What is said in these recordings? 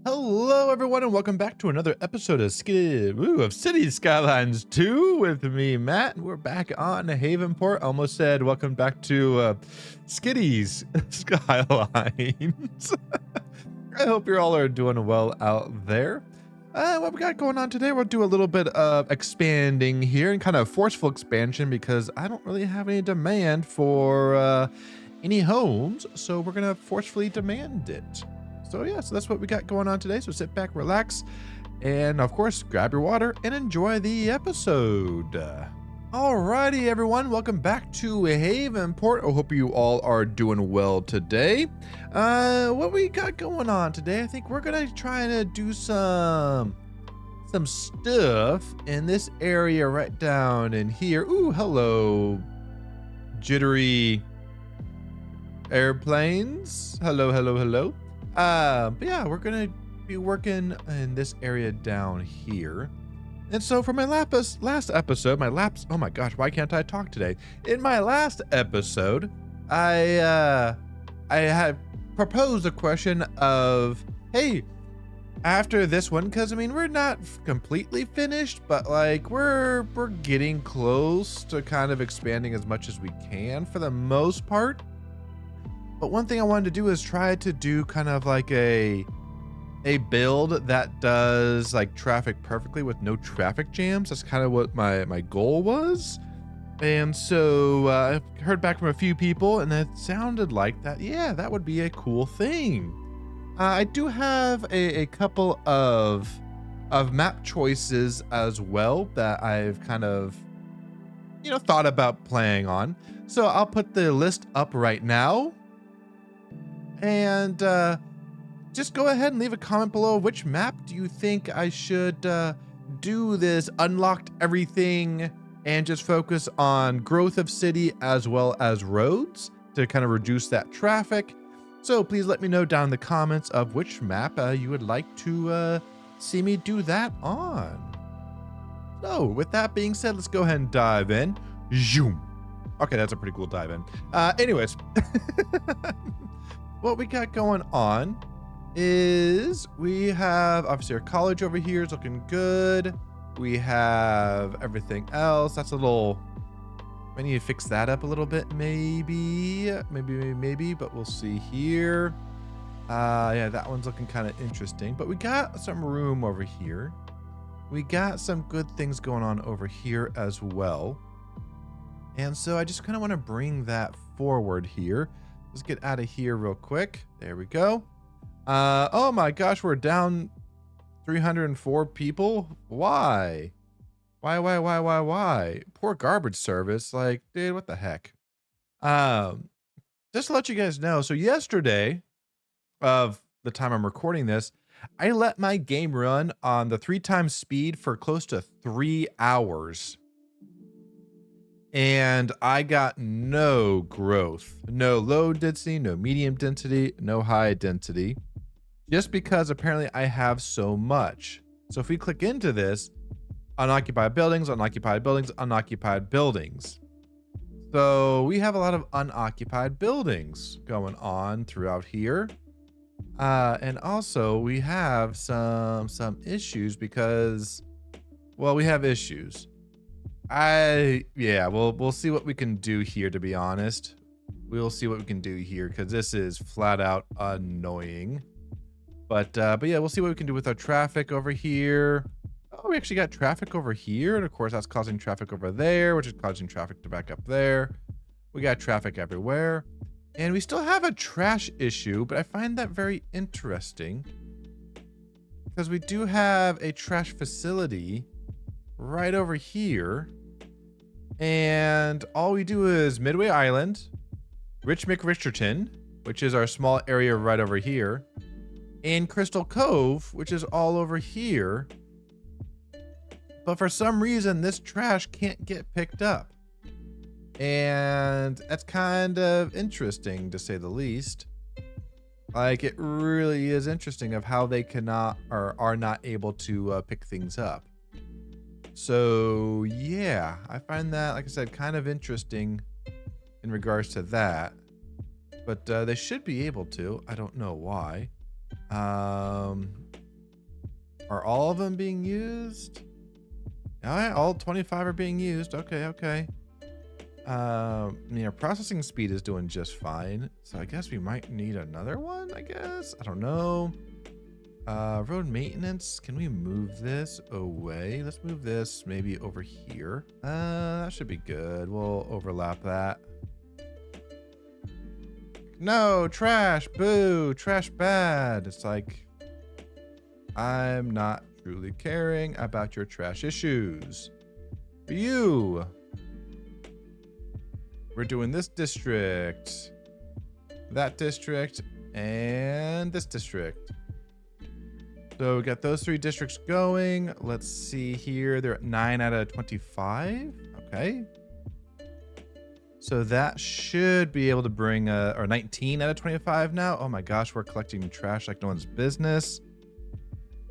Hello, everyone, and welcome back to another episode of City Skylines 2 with me, Matt. We're back on Havenport. Almost said welcome back to Skitty's Skylines. I hope you all are doing well out there. What we got going on today, we'll do a little bit of expanding here and kind of forceful expansion because I don't really have any demand for any homes, so we're going to forcefully demand it. So yeah, so that's what we got going on today. So sit back, relax, and of course, grab your water and enjoy the episode. Alrighty, everyone, welcome back to Havenport. I hope you all are doing well today. What we got going on today, I think we're gonna try to do some stuff in this area right down in here. Ooh, hello, jittery airplanes. Hello, hello, hello. But yeah, we're gonna be working in this area down here. And so for my last episode, oh my gosh, why can't I talk today? In my last episode, I had proposed a question of, hey, after this one, because I mean, we're not completely finished, but like we're getting close to kind of expanding as much as we can for the most part. But one thing I wanted to do is try to do kind of like a build that does like traffic perfectly with no traffic jams. That's kind of what my goal was. And so I heard back from a few people and it sounded like that, yeah, that would be a cool thing. I do have a couple of map choices as well that I've kind of, thought about playing on. So I'll put the list up right now. And just go ahead and leave a comment below. Which map do you think I should do this unlocked everything and just focus on growth of city as well as roads to kind of reduce that traffic? So please let me know down in the comments of which map you would like to see me do that on. So with that being said, let's go ahead and dive in. Zoom. Okay, that's a pretty cool dive in. Anyways. What we got going on is we have obviously our college over here is looking good. We have everything else. That's a little, I need to fix that up a little bit, maybe, but we'll see here. Yeah, that one's looking kind of interesting, but we got some room over here. We got some good things going on over here as well. And so I just kind of want to bring that forward here. Let's get out of here real quick. There we go. Oh my gosh, we're down 304 people. Why? Why? Poor garbage service. Like, dude, what the heck? Just to let you guys know, so yesterday of the time I'm recording this, I let my game run on the 3x speed for close to 3 hours. And I got no growth, no low density, no medium density, no high density, just because apparently I have so much. So if we click into this, unoccupied buildings, unoccupied buildings, unoccupied buildings. So we have a lot of unoccupied buildings going on throughout here. And also we have some issues because, well, we have issues. Yeah, we'll see what we can do here, to be honest. We'll see what we can do here because this is flat out annoying. But yeah, we'll see what we can do with our traffic over here. Oh, we actually got traffic over here, and of course that's causing traffic over there, which is causing traffic to back up there. We got traffic everywhere. And we still have a trash issue, but I find that very interesting because we do have a trash facility right over here, and all we do is Midway Island, Rich McRicherton, which is our small area right over here, and Crystal Cove, which is all over here. But for some reason this trash can't get picked up, and that's kind of interesting to say the least. Like, it really is interesting of how they cannot or are not able to pick things up. So yeah, I find that, like I said, kind of interesting in regards to that, but they should be able to. I don't know why. Are all of them being used? All right, all 25 are being used. Okay, okay. Processing speed is doing just fine. So I guess we might need another one, I guess. I don't know. Road maintenance. Can we move this away? Let's move this maybe over here. That should be good. We'll overlap that. No, trash, boo, trash bad. It's like, I'm not truly caring about your trash issues. For you. We're doing this district, that district, and this district. So we got those 3 districts going. Let's see here. They're at 9 out of 25. Okay. So that should be able to bring or 19 out of 25 now. Oh my gosh, we're collecting trash like no one's business.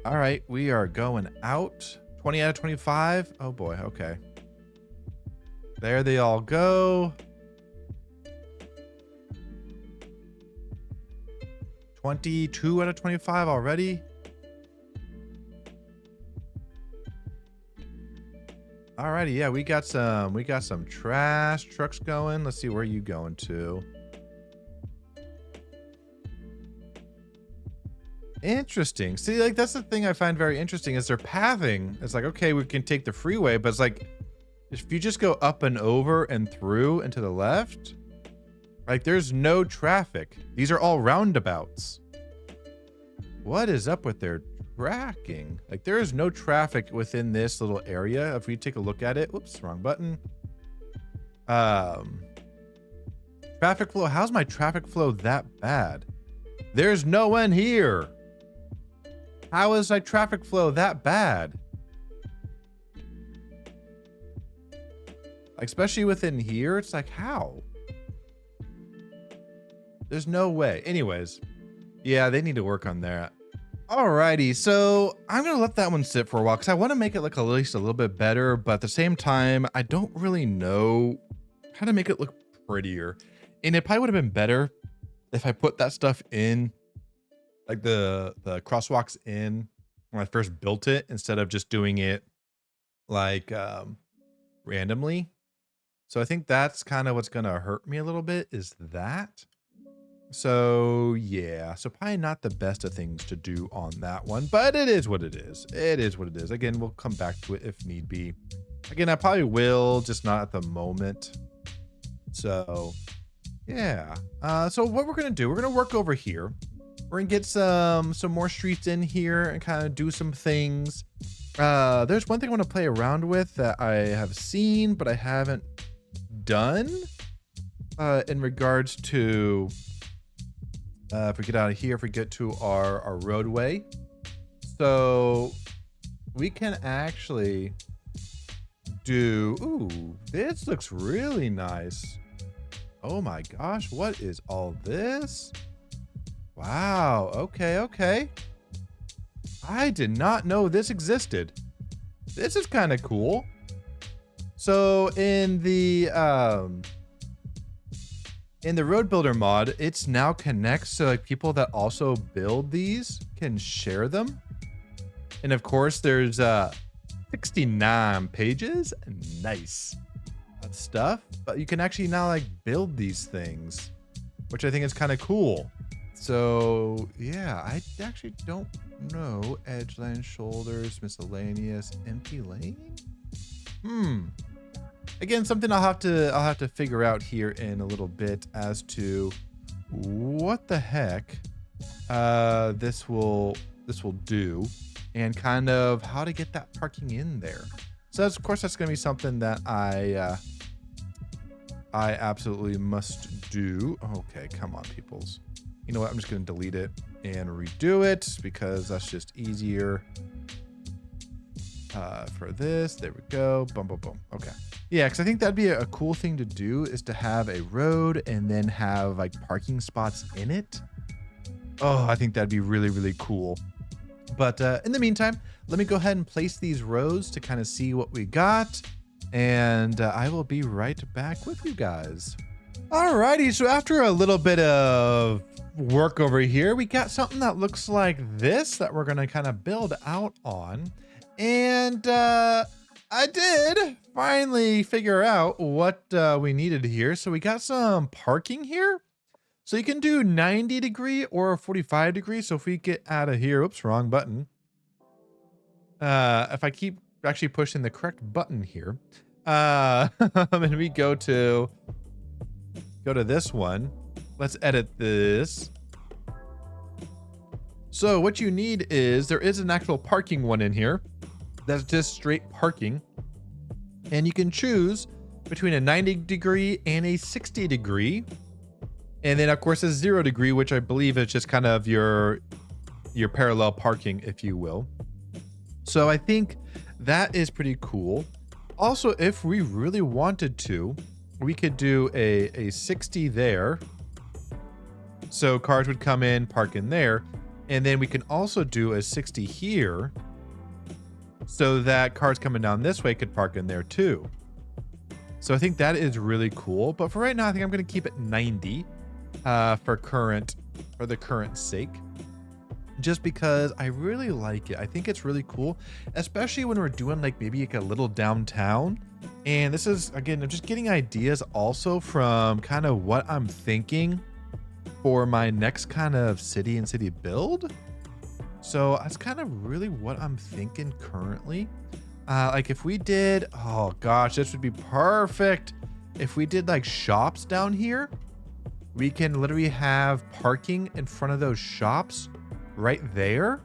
All right, we are going out. 20 out of 25. Oh boy, okay. There they all go. 22 out of 25 already. Alrighty, yeah, we got some trash trucks going. Let's see, where are you going to? Interesting. See, like, that's the thing I find very interesting is their pathing. It's like, okay, we can take the freeway, but it's like, if you just go up and over and through and to the left, like, there's no traffic. These are all roundabouts. What is up with their tracking? Like, there is no traffic within this little area. If we take a look at it, whoops, wrong button. Traffic flow. How's my traffic flow that bad? There's no one here. How is my traffic flow that bad? Especially within here, it's like, how? There's no way. Anyways, yeah, they need to work on that. Alrighty, so I'm gonna let that one sit for a while because I want to make it look at least a little bit better, but at the same time, I don't really know how to make it look prettier. And it probably would have been better if I put that stuff in, like the crosswalks in when I first built it, instead of just doing it like randomly. So I think that's kind of what's gonna hurt me a little bit, is that. So yeah, so probably not the best of things to do on that one, but it is what it is. It is what it is. Again, we'll come back to it if need be. Again, I probably will, just not at the moment. So yeah, so what we're gonna do, we're gonna work over here. We're gonna get some more streets in here and kind of do some things. There's one thing I want to play around with that I have seen, but I haven't done in regards to if we get out of here, if we get to our roadway. So we can actually do, ooh, this looks really nice. Oh my gosh, what is all this? Wow, okay, okay. I did not know this existed. This is kind of cool. So in the road builder mod, it's now connects, so like people that also build these can share them. And of course there's 69 pages. Nice. That stuff. But you can actually now like build these things, which I think is kind of cool. So yeah, I actually don't know. Edge line, shoulders, miscellaneous, empty lane. Again, something I'll have to figure out here in a little bit as to what the heck this will do, and kind of how to get that parking in there. So of course that's going to be something that I absolutely must do. Okay, come on, peoples. You know what? I'm just going to delete it and redo it because that's just easier. For this, there we go. Boom, boom, boom. Okay. Yeah, because I think that'd be a cool thing to do, is to have a road and then have like parking spots in it. Oh, I think that'd be really, really cool. But in the meantime, let me go ahead and place these rows to kind of see what we got. And I will be right back with you guys. Alrighty, so after a little bit of work over here, we got something that looks like this that we're gonna kind of build out on. And I did finally figure out what we needed here. So we got some parking here. So you can do 90 degree or 45 degrees. So if we get out of here, oops, wrong button. If I keep actually pushing the correct button here, and we go to this one, let's edit this. So what you need is, there is an actual parking one in here that's just straight parking, and you can choose between a 90 degree and a 60 degree. And then of course a 0 degree, which I believe is just kind of your parallel parking, if you will. So I think that is pretty cool. Also, if we really wanted to, we could do a 60 there. So cars would come in, park in there. And then we can also do a 60 here, so that cars coming down this way could park in there too. So I think that is really cool. But for right now, I think I'm going to keep it 90 for the current sake. Just because I really like it. I think it's really cool, especially when we're doing like maybe like a little downtown. And this is, again, I'm just getting ideas also from kind of what I'm thinking for my next kind of city and city build. So that's kind of really what I'm thinking currently. Like if we did, oh gosh, this would be perfect. If we did like shops down here, we can literally have parking in front of those shops right there.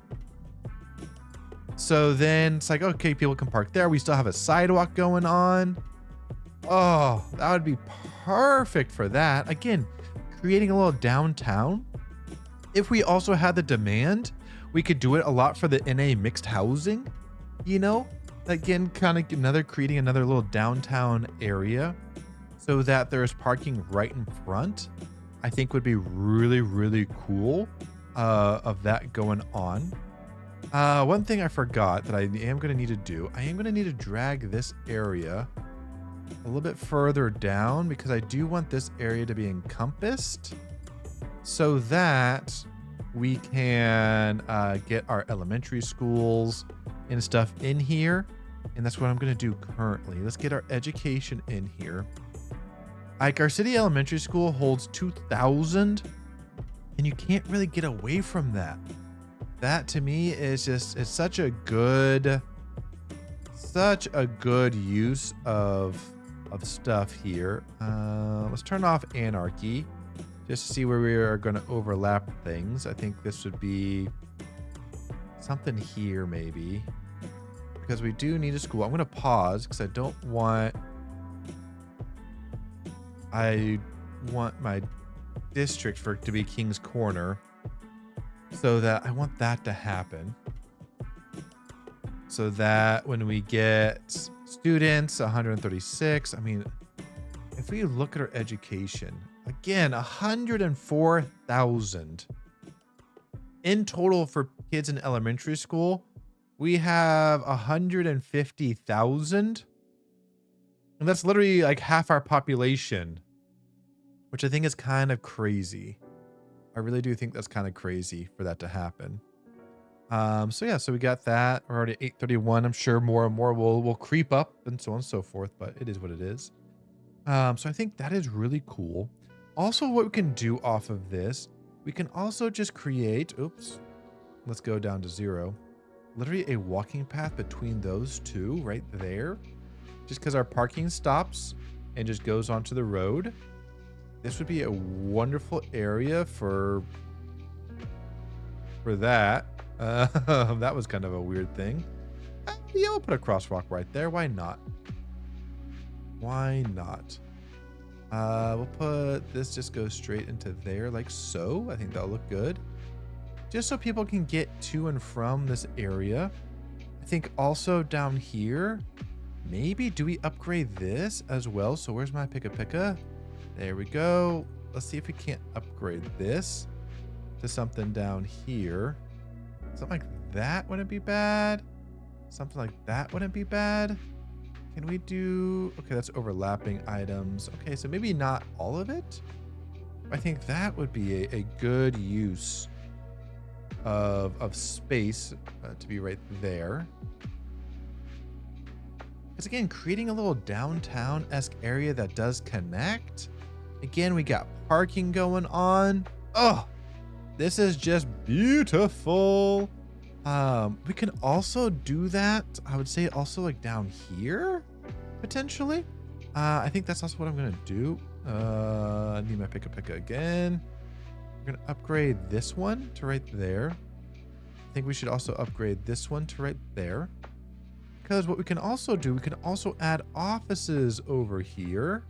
So then it's like, okay, people can park there. We still have a sidewalk going on. Oh, that would be perfect for that. Again, creating a little downtown. If we also had the demand, we could do it a lot for the NA mixed housing, you know, again, kind of creating another little downtown area so that there's parking right in front. I think would be really, really cool of that going on. One thing I forgot that I am going to need to do, I am going to need to drag this area a little bit further down, because I do want this area to be encompassed so that we can get our elementary schools and stuff in here. And that's what I'm going to do currently. Let's get our education in here. Like our city elementary school holds 2,000, and you can't really get away from that. That to me is just, it's such a good use of stuff here. Let's turn off Anarchy just to see where we are going to overlap things. I think this would be something here maybe, because we do need a school. I'm going to pause because I want my district for it to be King's Corner, so that I want that to happen, so that when we get students 136, I mean, if we look at our education again, 104,000 in total for kids in elementary school. We have 150,000, and that's literally like half our population, which I think is kind of crazy. I really do think that's kind of crazy for that to happen. So yeah, so we got that. We're already at 831. I'm sure more and more will creep up and so on and so forth, but it is what it is. So I think that is really cool. Also, what we can do off of this, we can also just create, oops, let's go down to 0. Literally a walking path between those two right there. Just because our parking stops and just goes onto the road. This would be a wonderful area for that. That was kind of a weird thing. Yeah, we'll put a crosswalk right there. Why not? Why not? We'll put this, just go straight into there like so. I think that'll look good. Just so people can get to and from this area. I think also down here, maybe do we upgrade this as well? So where's my picka? There we go. Let's see if we can't upgrade this to something down here. Something like that wouldn't be bad. Something like that wouldn't be bad. Can we do, okay, that's overlapping items. Okay, so maybe not all of it. I think that would be a good use of space to be right there. Because again, creating a little downtown-esque area that does connect. Again, we got parking going on. Oh, this is just beautiful. We can also do that, I would say also like down here, potentially. I think that's also what I'm gonna do. I need my picka again. We're gonna upgrade this one to right there. I think we should also upgrade this one to right there. Because what we can also do, we can also add offices over here.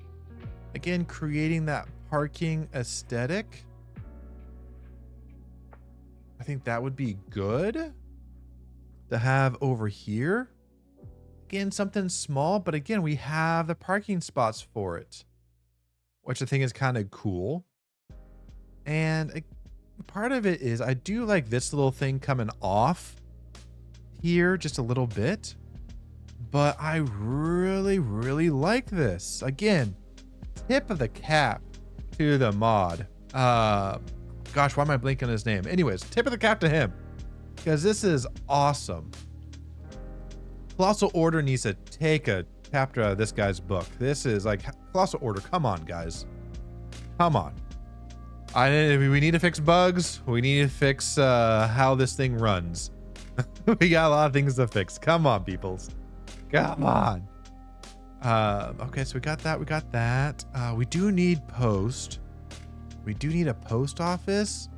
Again, creating that parking aesthetic. I think that would be good to have over here. Again, something small, but again, we have the parking spots for it, which I think is kind of cool. And part of it is I do like this little thing coming off here just a little bit, but I really, really like this. Again, tip of the cap to the mod. Gosh, why am I blinking his name? Anyways, tip of the cap to him, because this is awesome. Colossal Order needs to take a chapter out of this guy's book. This is like, Colossal Order, come on, guys. Come on. We need to fix bugs. We need to fix how this thing runs. We got a lot of things to fix. Come on, peoples. Come on. Okay, so we got that. We got that. We do need post. We do need a post office.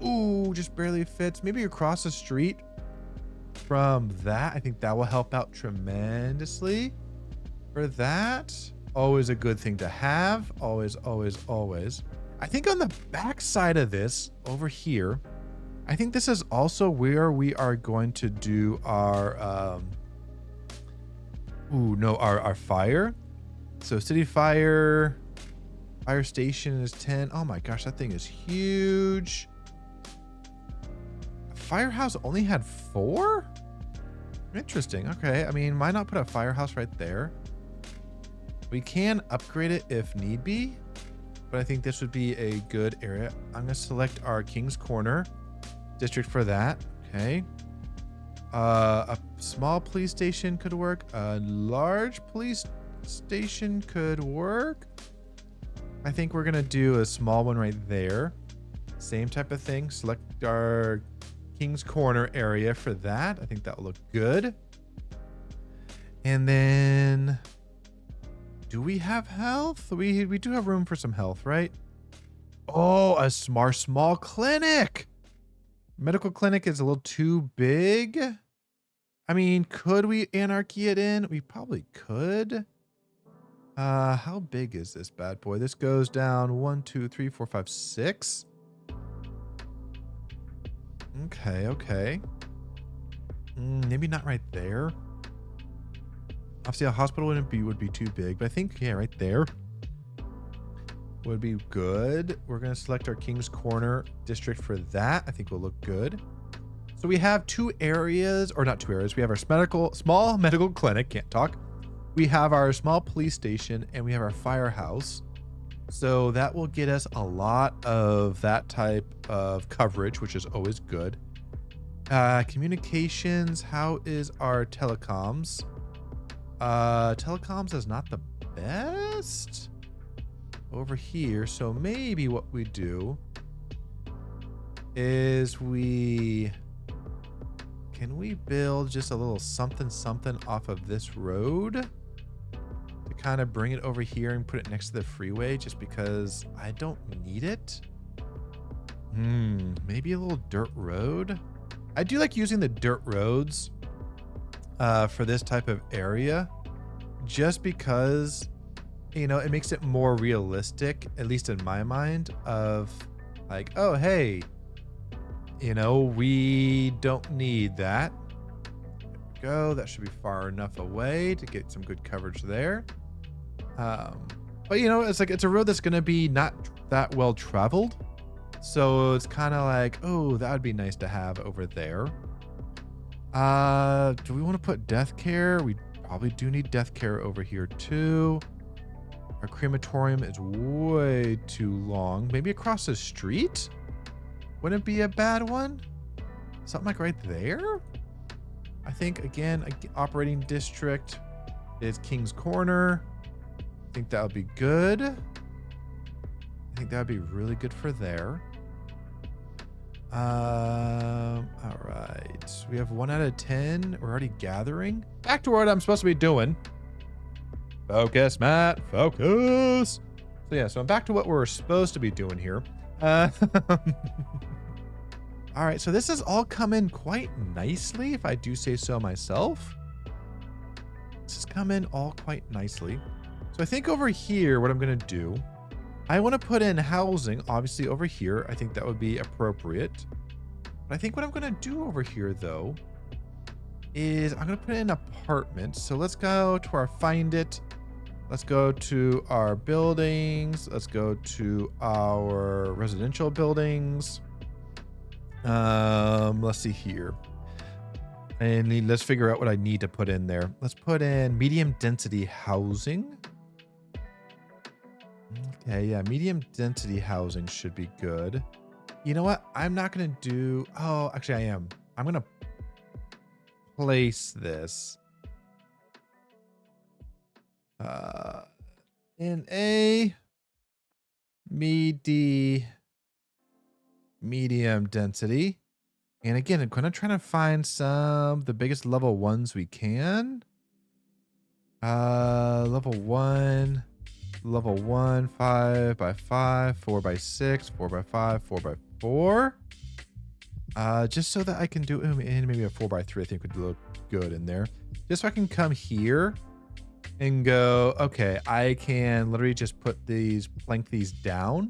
Ooh, just barely fits. Maybe across the street from that. I think that will help out tremendously. For that, always a good thing to have. Always, always, always. I think on the back side of this over here, I think this is also where we are going to do our our fire. So city fire station is 10. Oh my gosh, that thing is huge. Firehouse only had 4? Interesting. Okay, I mean, why not put a firehouse right there? We can upgrade it if need be, but I think this would be a good area. I'm gonna select our King's Corner district for that. Okay. A small police station could work. A large police station could work. I think we're gonna do a small one right there. Same type of thing. Select our King's Corner area for that. I think that will look good. And then, do we have health? We do have room for some health, right? Oh, a small clinic. Medical clinic is a little too big. I mean, could we anarchy it in? We probably could. How big is this bad boy? This goes down 1, 2, 3, 4, 5, 6. Okay. Maybe not right there. Obviously, a hospital would be too big, but I think, yeah, right there would be good. We're going to select our King's Corner district for that. I think will look good. So we have 2 areas, or not 2 areas. We have our small medical clinic, can't talk. We have our small police station, and we have our firehouse. So that will get us a lot of that type of coverage, which is always good. Communications, how is our telecoms? Telecoms is not the best over here. So maybe what we do is can we build just a little something off of this road to kind of bring it over here and put it next to the freeway, just because I don't need it. Maybe a little dirt road. I do like using the dirt roads for this type of area, just because, you know, it makes it more realistic, at least in my mind, of like, oh, hey, you know, we don't need that. There we go. That should be far enough away to get some good coverage there. But you know, it's like, it's a road that's going to be not that well traveled. So it's kind of like, oh, that would be nice to have over there. Do we want to put death care? We probably do need death care over here too. Our crematorium is way too long. Maybe across the street? Wouldn't it be a bad one? Something like right there? I think, again, operating district is King's Corner. I think that would be good. I think that would be really good for there. All right. We have 1 out of 10. We're already gathering. Back to what I'm supposed to be doing. Focus, Matt. Focus. So yeah, so I'm back to what we're supposed to be doing here. All right, so this has all come in quite nicely, if I do say so myself. This has come in all quite nicely. So I think over here, what I'm gonna do, I wanna put in housing, obviously over here. I think that would be appropriate. But I think what I'm gonna do over here though, is I'm gonna put in apartments. So let's go to our find it. Let's go to our buildings. Let's go to our residential buildings. Let's see here. And let's figure out what I need to put in there. Let's put in medium density housing. Okay, yeah, medium density housing should be good. You know what? I'm not going to do... Oh, actually I am. I'm going to place this in a medium density. And again, I'm gonna try to find the biggest level 1s we can. Level 1, 5 by 5, 4 by 6, 4 by 5, 4 by 4. Just so that I can do, and maybe a 4 by 3 I think would look good in there. Just so I can come here and go, okay, I can literally just plank these down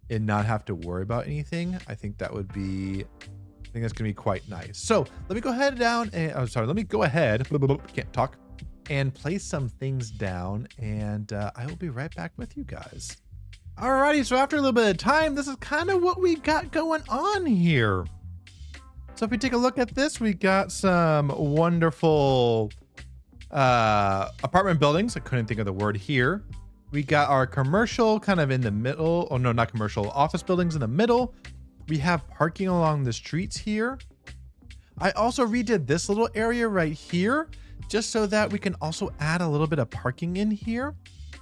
and not have to worry about anything. I think that would be, I think that's gonna be quite nice. So let me go ahead let me go ahead, can't talk, and place some things down, and I will be right back with you guys. Alrighty, so after a little bit of time, this is kind of what we got going on here. So if we take a look at this, we got some wonderful apartment buildings. I couldn't think of the word here. We got our commercial kind of in the middle. Oh no, not commercial, office buildings in the middle. We have parking along the streets here. I also redid this little area right here, just so that we can also add a little bit of parking in here.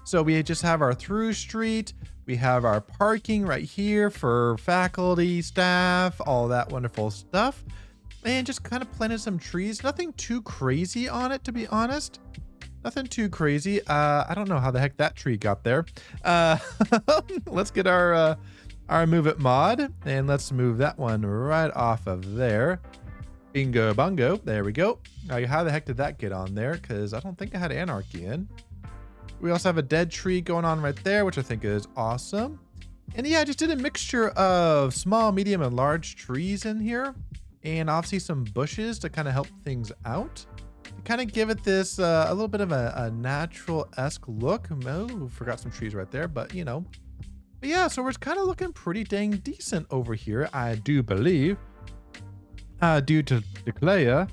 So we just have our through street. We have our parking right here for faculty, staff, all that wonderful stuff. And just kind of planted some trees. Nothing too crazy on it, to be honest. Nothing too crazy. I don't know how the heck that tree got there. Let's get our move it mod, and let's move that one right off of there. Bingo bongo. There we go. How the heck did that get on there? Because I don't think I had Anarchy in. We also have a dead tree going on right there, which I think is awesome. And yeah, I just did a mixture of small, medium, and large trees in here. And obviously some bushes to kind of help things out. To kind of give it this a little bit of a natural-esque look. Oh, forgot some trees right there, but you know. But yeah, so we're kind of looking pretty dang decent over here, I do believe. Due to Decal.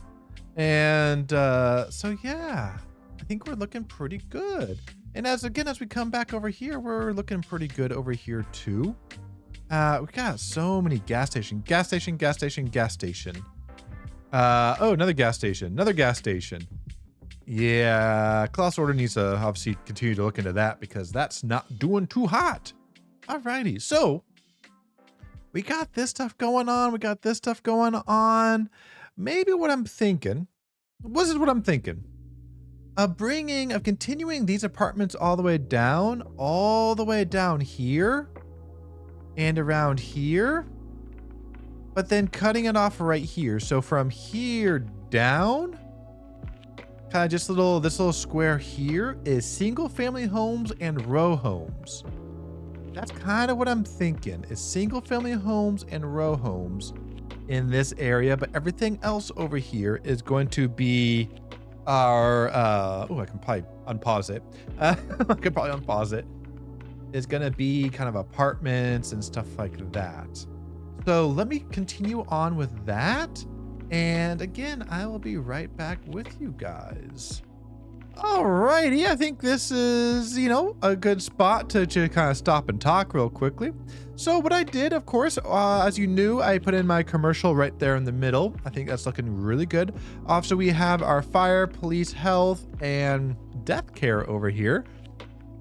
And so yeah, I think we're looking pretty good. And as we come back over here, we're looking pretty good over here too. We got so many gas station. Oh, another gas station. Yeah, Class Order needs to obviously continue to look into that because that's not doing too hot. Alrighty, so we got this stuff going on. Maybe what I'm thinking, of continuing these apartments all the way down here and around here, but then cutting it off right here. So from here down, kind of just this little square here is single family homes and row homes. That's kind of what I'm thinking, is single family homes and row homes in this area, but everything else over here is going to be our, oh, I can probably unpause it. It's gonna be kind of apartments and stuff like that. So let me continue on with that. And again, I will be right back with you guys. Alrighty, I think this is, a good spot to kind of stop and talk real quickly. So what I did, of course, as you knew, I put in my commercial right there in the middle. I think that's looking really good. So we have our fire, police, health, and death care over here.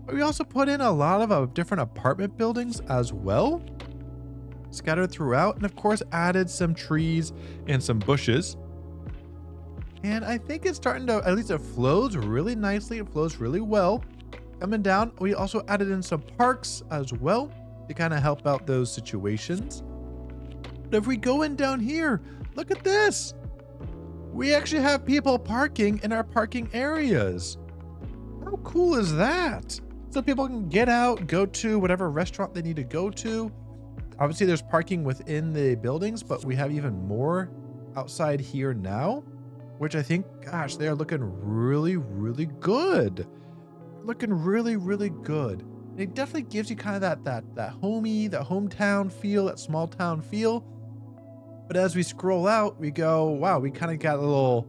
But we also put in a lot of different apartment buildings as well, scattered throughout, and of course added some trees and some bushes. And I think it's starting to, at least it flows really nicely. It flows really well. Coming down, we also added in some parks as well to kind of help out those situations. But if we go in down here, look at this. We actually have people parking in our parking areas. How cool is that? So people can get out, go to whatever restaurant they need to go to. Obviously there's parking within the buildings, but we have even more outside here now, which I think, gosh, they are looking really, really good. Looking really, really good. It definitely gives you kind of that homey, that hometown feel, that small town feel. But as we scroll out, we go, wow, we kind of got a little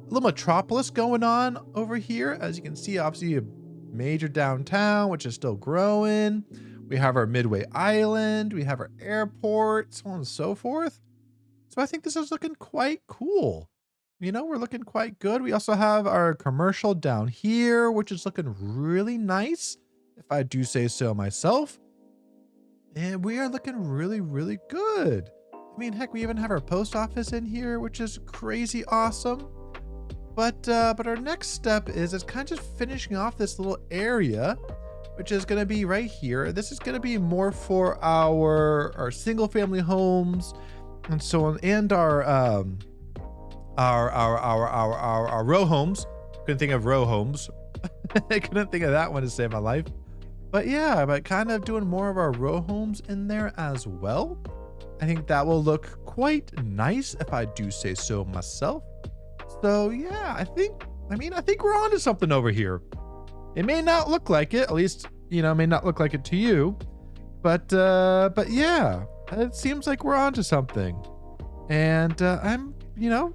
metropolis going on over here. As you can see, obviously a major downtown, which is still growing. We have our Midway Island, we have our airport, so on and so forth. So I think this is looking quite cool. We're looking quite good. We also have our commercial down here, which is looking really nice, if I do say so myself. And we are looking really, really good. I mean, heck, we even have our post office in here, which is crazy awesome. But our next step is kind of just finishing off this little area, which is going to be right here. This is going to be more for our single family homes and so on, and our row homes. Couldn't think of row homes. I couldn't think of that one to save my life. But yeah, but kind of doing more of our row homes in there as well. I think that will look quite nice if I do say so myself. So yeah, I think we're onto something over here. It may not look like it, at least, it may not look like it to you, but yeah, it seems like we're onto something. And I'm, we're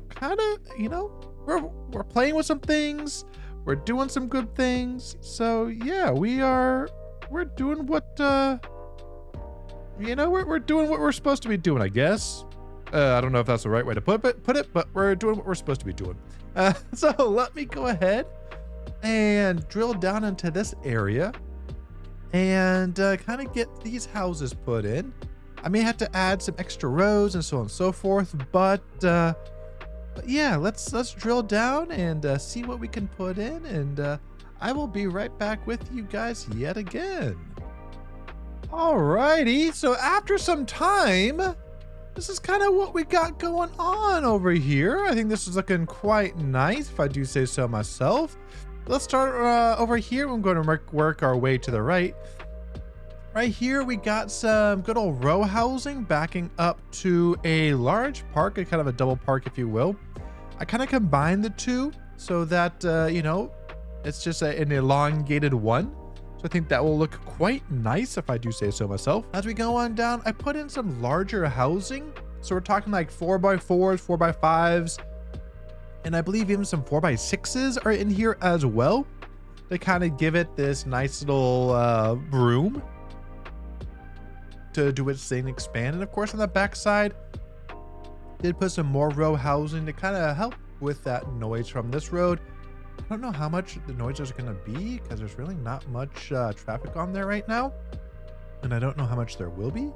playing with some things. We're doing some good things. So yeah, we're doing what, we're doing what we're supposed to be doing, I guess. I don't know if that's the right way to put it, but we're doing what we're supposed to be doing. So let me go ahead and drill down into this area and kind of get these houses put in. I may have to add some extra rows and so on and so forth, but yeah, let's drill down and see what we can put in, and I will be right back with you guys yet again. Alrighty, so after some time, this is kind of what we got going on over here. I think this is looking quite nice, if I do say so myself. Let's start over here. I'm going to work our way to the right. Right here, we got some good old row housing backing up to a large park, a kind of a double park, if you will. I kind of combined the two so that, it's just an elongated one. So I think that will look quite nice, if I do say so myself. As we go on down, I put in some larger housing. So we're talking like 4x4s, 4x5s, and I believe even some 4x6s are in here as well to kind of give it this nice little room to do its thing, expand. And of course, on the back side, did put some more row housing to kind of help with that noise from this road. I don't know how much the noise is going to be because there's really not much traffic on there right now, and I don't know how much there will be.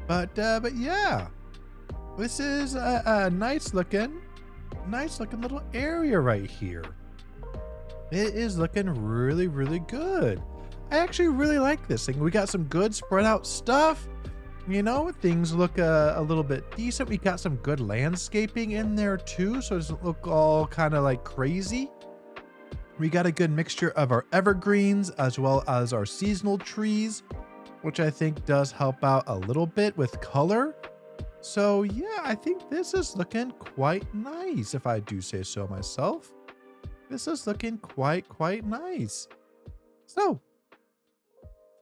But yeah, this is a nice looking little area right here. It is looking really, really good. I actually really like this thing. We got some good spread out stuff. Things look a little bit decent. We got some good landscaping in there too, so it doesn't look all kind of like crazy. We got a good mixture of our evergreens as well as our seasonal trees, which I think does help out a little bit with color. So yeah, I think this is looking quite nice, if I do say so myself. This is looking quite nice. So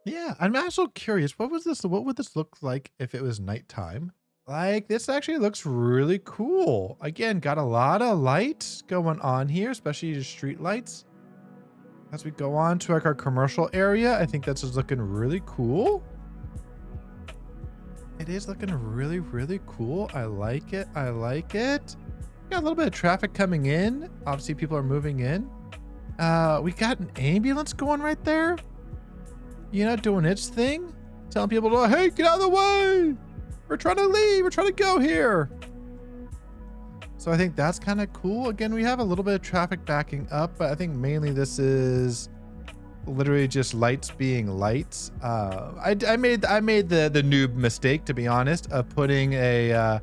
yeah, I'm also curious, what would this look like if it was nighttime? Like, this actually looks really cool. Again, got a lot of light going on here, especially the street lights. As we go on to like our commercial area, I think that's just looking really cool. It is looking really, really cool. I like it. I like it. Got a little bit of traffic coming in. Obviously, people are moving in. We got an ambulance going right there. You know, doing its thing. Telling people, to, hey, get out of the way. We're trying to leave. We're trying to go here. So I think that's kind of cool. Again, we have a little bit of traffic backing up, but I think mainly this is literally just lights being lights. I made the noob mistake, to be honest, of putting a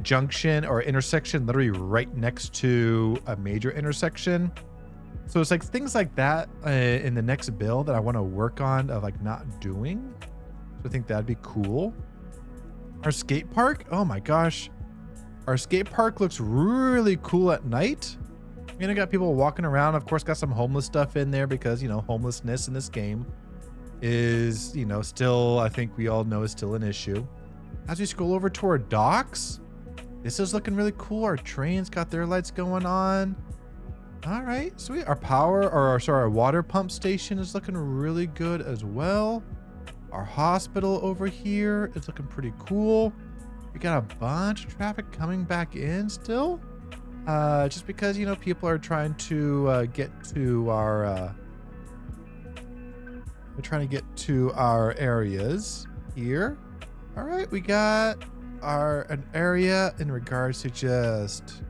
junction or intersection literally right next to a major intersection. So it's like things like that in the next build that I want to work on of like not doing. So I think that'd be cool. Our skate park, oh my gosh. Our skate park looks really cool at night. You know, got people walking around. Of course, got some homeless stuff in there because, you know, homelessness in this game is, you know, still, I think we all know is still an issue. As we scroll over to our docks, this is looking really cool. Our trains got their lights going on. All right, sweet. Our water pump station is looking really good as well. Our hospital over here is looking pretty cool. We got a bunch of traffic coming back in still. Just because, you know, people are trying to get to our areas here. All right, we got an area in regards to just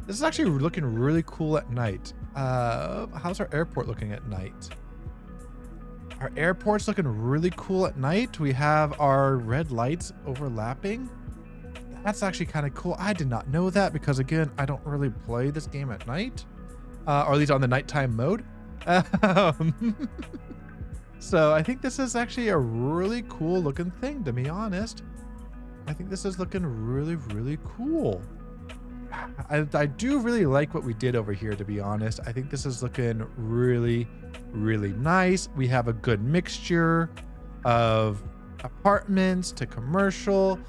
this is actually looking really cool at night. How's our airport looking at night? Our airport's looking really cool at night. We have our red lights overlapping. That's actually kind of cool. I did not know that because, again, I don't really play this game at night, or at least on the nighttime mode. So I think this is actually a really cool looking thing, to be honest. I think this is looking really, really cool. I do really like what we did over here, to be honest. I think this is looking really, really nice. We have a good mixture of apartments to commercial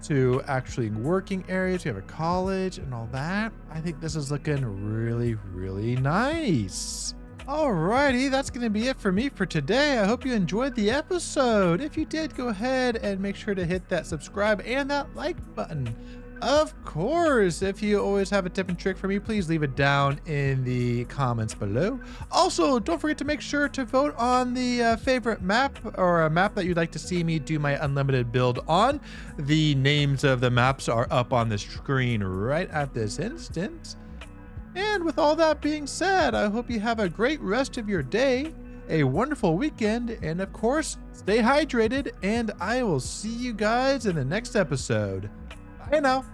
to actually working areas. We have a college and all that. I think this is looking really, really nice. Alrighty, that's going to be it for me for today. I hope you enjoyed the episode. If you did, go ahead and make sure to hit that subscribe and that like button. Of course, if you always have a tip and trick for me, please leave it down in the comments below. Also, don't forget to make sure to vote on the favorite map or a map that you'd like to see me do my unlimited build on. The names of the maps are up on the screen right at this instant. And with all that being said, I hope you have a great rest of your day, a wonderful weekend, and of course, stay hydrated, and I will see you guys in the next episode. Bye now.